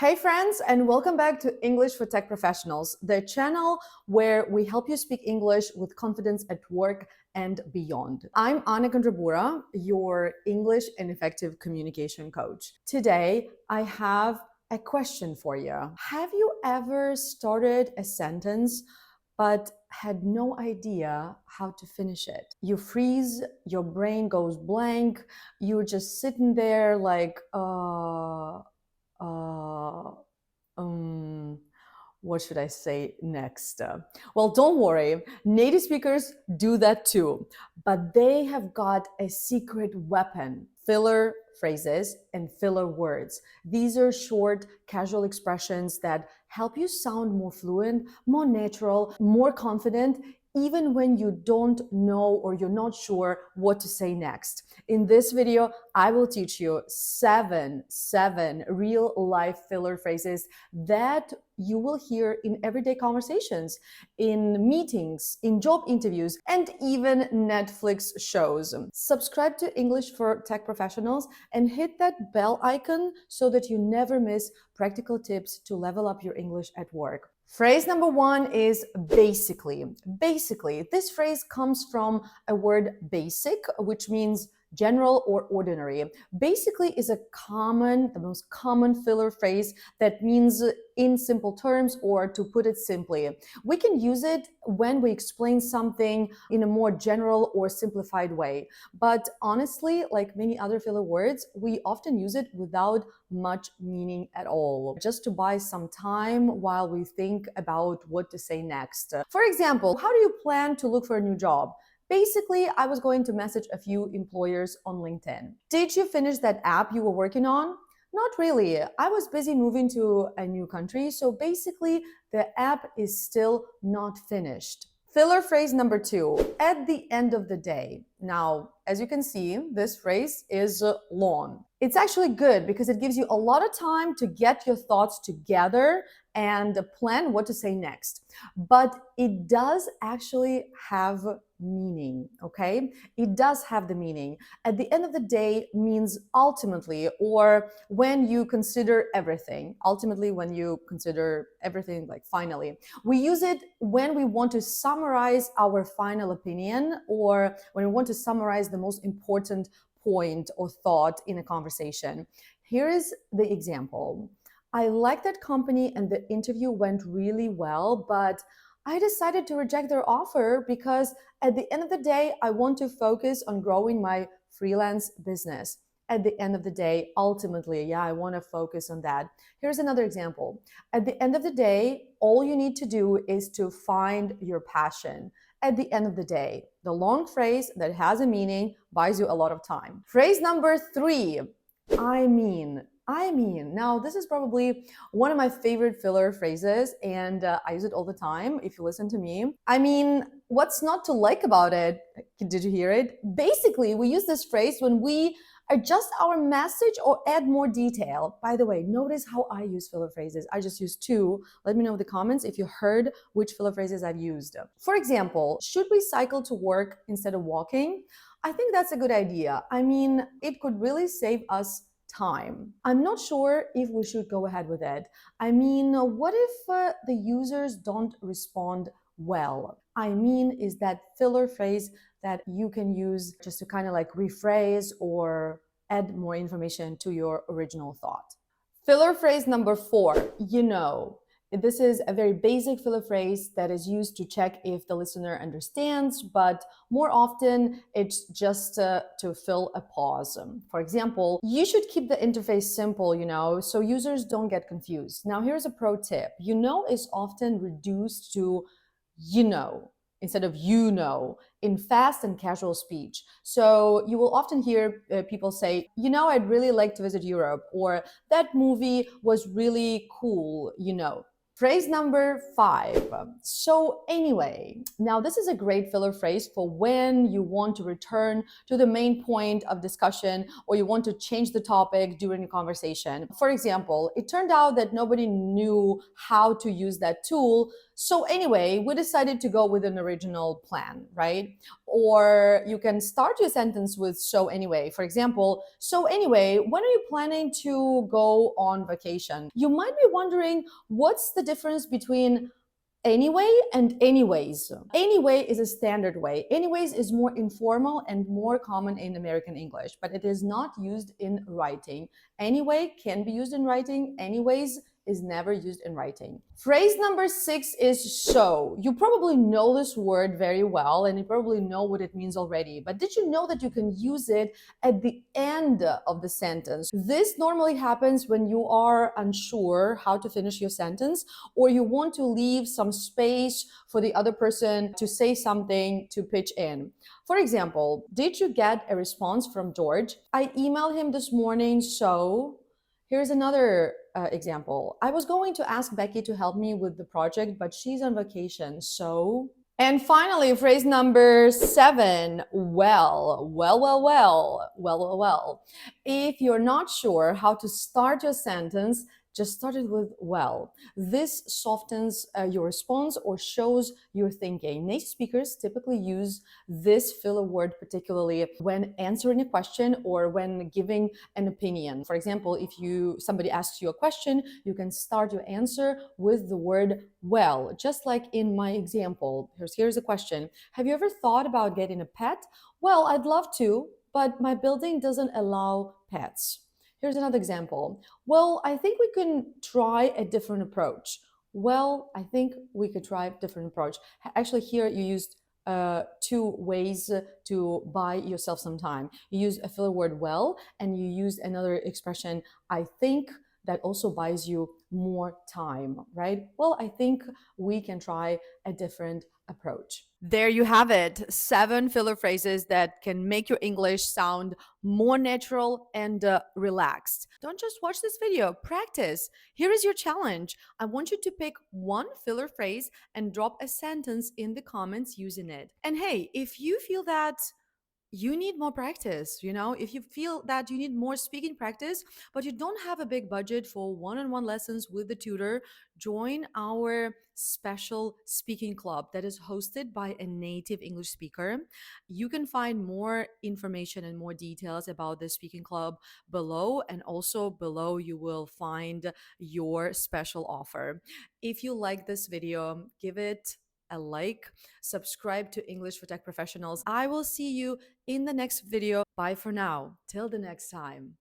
Hey friends, and welcome back to English for Tech Professionals, the channel where we help you speak English with confidence at work and beyond. I'm Anna Kondrabura, your English and effective communication coach. Today, I have a question for you. Have you ever started a sentence but had no idea how to finish it? You freeze, your brain goes blank, you're just sitting there like, uh, what should I say next? Well, don't worry, native speakers do that too, but they have got a secret weapon: filler phrases and filler words. These are short, casual expressions that help you sound more fluent, more natural, more confident, even when you don't know or you're not sure what to say next. In this video, I will teach you seven real life filler phrases that you will hear in everyday conversations, in meetings, in job interviews, and even Netflix shows. Subscribe to English for Tech Professionals and hit that bell icon so that you never miss practical tips to level up your English at work. Phrase number one is basically. Basically, this phrase comes from a word basic, which means general or ordinary. Basically is the most common filler phrase that means in simple terms, or to put it simply. We can use it when we explain something in a more general or simplified way. But honestly, like many other filler words, we often use it without much meaning at all, just to buy some time while we think about what to say next. For example, how do you plan to look for a new job? Basically, I was going to message a few employers on LinkedIn. Did you finish that app you were working on? Not really. I was busy moving to a new country, so basically the app is still not finished. Filler phrase number two, at the end of the day. Now, as you can see, this phrase is long. It's actually good because it gives you a lot of time to get your thoughts together and plan what to say next. But it does actually have meaning, okay? It does have the meaning. At the end of the day means ultimately, or when you consider everything. Ultimately, when you consider everything, like finally. We use it when we want to summarize our final opinion, or when we want to summarize the most important point or thought in a conversation. Here is the example. I like that company and the interview went really well, but I decided to reject their offer because at the end of the day, I want to focus on growing my freelance business. At the end of the day, ultimately, I want to focus on that. Here's another example. At the end of the day, all you need to do is to find your passion. At the end of the day, the long phrase that has a meaning buys you a lot of time. Phrase number three, I mean. Now, this is probably one of my favorite filler phrases, and I use it all the time if you listen to me. I mean, what's not to like about it? Did you hear it? Basically, we use this phrase when we adjust our message or add more detail. By the way, notice how I use filler phrases. I just used two. Let me know in the comments if you heard which filler phrases I've used. For example, should we cycle to work instead of walking? I think that's a good idea. I mean, it could really save us time. I'm not sure if we should go ahead with it. I mean, what if the users don't respond well? I mean, is that filler phrase that you can use just to kind of like rephrase or add more information to your original thought. Filler phrase number four, you know. This is a very basic filler phrase that is used to check if the listener understands, but more often it's just to fill a pause. For example, you should keep the interface simple, so users don't get confused. Now, here's a pro tip. You know is often reduced to instead of in fast and casual speech. So you will often hear people say, I'd really like to visit Europe, or that movie was really cool, Phrase number five. So anyway, now this is a great filler phrase for when you want to return to the main point of discussion or you want to change the topic during a conversation. For example, it turned out that nobody knew how to use that tool, So anyway, we decided to go with an original plan, right? Or you can start your sentence with so anyway. For example, so anyway, when are you planning to go on vacation? You might be wondering, what's the difference between anyway and anyways? Anyway is a standard way. Anyways is more informal and more common in American English, but it is not used in writing. Anyway can be used in writing. Anyways is never used in writing. Phrase number 6 is so. You probably know this word very well and you probably know what it means already, but did you know that you can use it at the end of the sentence? This normally happens when you are unsure how to finish your sentence, or you want to leave some space for the other person to say something, to pitch in. For example, did you get a response from George? I emailed him this morning, so here's another example. I was going to ask Becky to help me with the project, but she's on vacation, so. And finally, phrase number 7, well. If you're not sure how to start your sentence, just start it with well. This softens your response or shows your thinking. Native speakers typically use this filler word particularly when answering a question or when giving an opinion. For example, if somebody asks you a question, you can start your answer with the word well, just like in my example. Here's a question. Have you ever thought about getting a pet? Well, I'd love to, but my building doesn't allow pets. Here's another example. Well, I think we can try a different approach. Well, I think we could try a different approach. Actually, here you used 2 ways to buy yourself some time. You use a filler word well, and you use another expression, I think, that also buys you more time, right? Well, I think we can try a different approach. There you have it, 7 filler phrases that can make your English sound more natural and relaxed. Don't just watch this video, practice. Here is your challenge. I want you to pick one filler phrase and drop a sentence in the comments using it. And hey, if you feel that you need more practice, if you feel that you need more speaking practice, but you don't have a big budget for one-on-one lessons with the tutor, join our special speaking club that is hosted by a native English speaker. You can find more information and more details about the speaking club below, and also below you will find your special offer. If you like this video, give it a like, subscribe to English for Tech Professionals. I will see you in the next video. Bye for now. Till the next time.